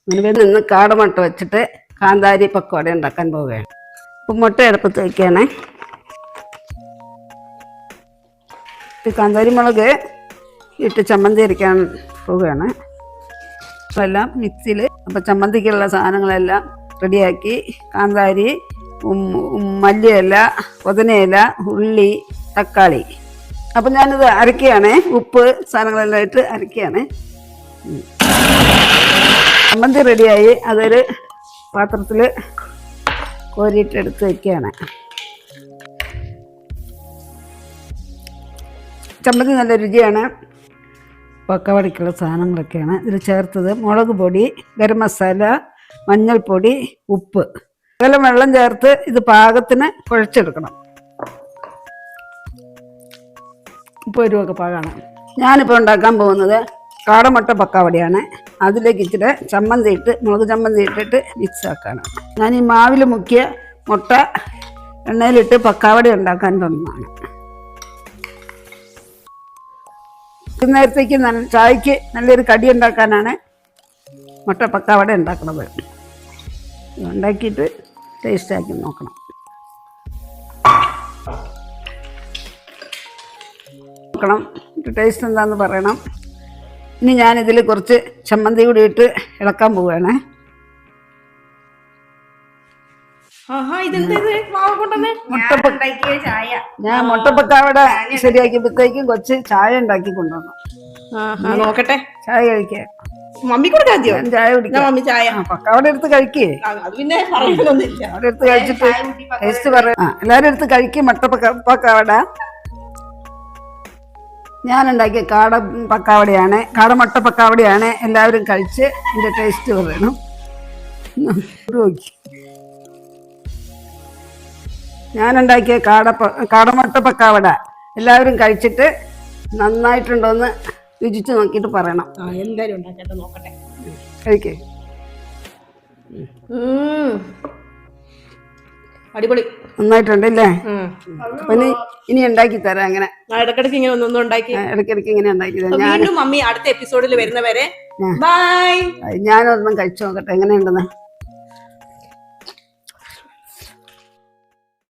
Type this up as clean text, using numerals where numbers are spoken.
മുൻപിൽ നിന്ന് കാടമുട്ട വെച്ചിട്ട് കാന്താരി പക്കോട ഉണ്ടാക്കാൻ പോവുകയാണ്. അപ്പം മുട്ട അടുപ്പത്ത് വയ്ക്കുകയാണേ. കാന്താരി മുളക് ഇട്ട് ചമ്മന്തി അരയ്ക്കാൻ പോവുകയാണ്. അപ്പോൾ എല്ലാം മിക്സിയിൽ അപ്പോൾ ചമ്മന്തിക്കുള്ള സാധനങ്ങളെല്ലാം റെഡിയാക്കി കാന്താരി, മല്ലിയില, പുതിനയില, ഉള്ളി, തക്കാളി. അപ്പം ഞാനിത് അരയ്ക്കുകയാണ്. ഉപ്പ് സാധനങ്ങളെല്ലാം ഇട്ട് അരയ്ക്കുകയാണ്. ചമ്മന്തി റെഡിയായി. അതൊരു പാത്രത്തിൽ കോരിയിട്ടെടുത്ത് വയ്ക്കുകയാണ്. ചമ്മന്തി നല്ല രുചിയാണ്. പക്കവടയ്ക്കുള്ള സാധനങ്ങളൊക്കെയാണ് ഇതിൽ ചേർത്തത്. മുളക് പൊടി, ഗരം മസാല, മഞ്ഞൾപ്പൊടി, ഉപ്പ്, ഇതെല്ലാം വെള്ളം ചേർത്ത് ഇത് പാകത്തിന് കുഴച്ചെടുക്കണം. ഉപ്പ് എരിവൊക്കെ പാകമാണ്. ഞാനിപ്പോൾ ഉണ്ടാക്കാൻ പോകുന്നത് കാടമുട്ട പക്കാവടയാണ്. അതിലേക്ക് ഇച്ചിരി ചമ്മന്തി ഇട്ട്, മുളക് ചമ്മന്തി ഇട്ടിട്ട് മിക്സ് ആക്കാണ്. ഞാൻ ഈ മാവിൽ മുക്കിയ മുട്ട എണ്ണയിലിട്ട് പക്കാവട ഉണ്ടാക്കാൻ തന്നതാണ്. നേരത്തേക്ക് ചായക്ക് നല്ലൊരു കടി ഉണ്ടാക്കാനാണ് മുട്ട പക്കാവട ഉണ്ടാക്കുന്നത്. ഉണ്ടാക്കിയിട്ട് ടേസ്റ്റാക്കി നോക്കണം. ടേസ്റ്റ് എന്താണെന്ന് പറയണം. ഇനി ഞാനിതിൽ കുറച്ച് ചമ്മന്തി കൂടി ഇട്ട് ഇളക്കാൻ പോവുകയാണ്. ഞാൻ മുട്ടപ്പക്കാവട ശരിയാക്കിയപ്പോഴത്തേക്കും കൊച്ച് ചായ ഉണ്ടാക്കി കൊണ്ടുവന്നു. നോക്കട്ടെ, ചായ കഴിക്കേ. മമ്മി കൊടുക്കാം. ചായ കുടിക്കാം. പക്കാവട എടുത്ത് കഴിക്കേ. അവിടെ എടുത്ത് കഴിച്ചിട്ട് ടേസ്റ്റ് പറയാം. എല്ലാരും എടുത്ത് കഴിക്കും മുട്ടപ്പക്കാവട. ഞാനുണ്ടാക്കിയ പക്കാവടയാണ്, കാടമുട്ട പക്കാവടയാണ്. എല്ലാവരും കഴിച്ച് ഇതിന്റെ ടേസ്റ്റ് പറയണം. ഞാനുണ്ടാക്കിയ കാടമുട്ട പക്കാവട എല്ലാവരും കഴിച്ചിട്ട് നന്നായിട്ടുണ്ടോന്ന് രുചിച്ച് നോക്കിയിട്ട് പറയണം. എന്തായാലും ഉണ്ടാക്കട്ടെ, നോക്കട്ടെ. കഴിക്കേ. അടിപൊളി, നന്നായിട്ടുണ്ടല്ലേ? അപ്പൊ ഇനി ഉണ്ടാക്കി തരാം. അങ്ങനെ ഇടയ്ക്കിടയ്ക്ക് ഇങ്ങനെ ഒന്നൊന്നും ഉണ്ടാക്കി, ഇടയ്ക്കിടയ്ക്ക് ഇങ്ങനെ ഉണ്ടാക്കി തരാം. വീണ്ടും മമ്മി അടുത്ത എപ്പിസോഡിൽ വരുന്നവരെ ബൈ. ഞാനൊന്നും കഴിച്ചു നോക്കട്ടെ എങ്ങനെയുണ്ടെന്ന്.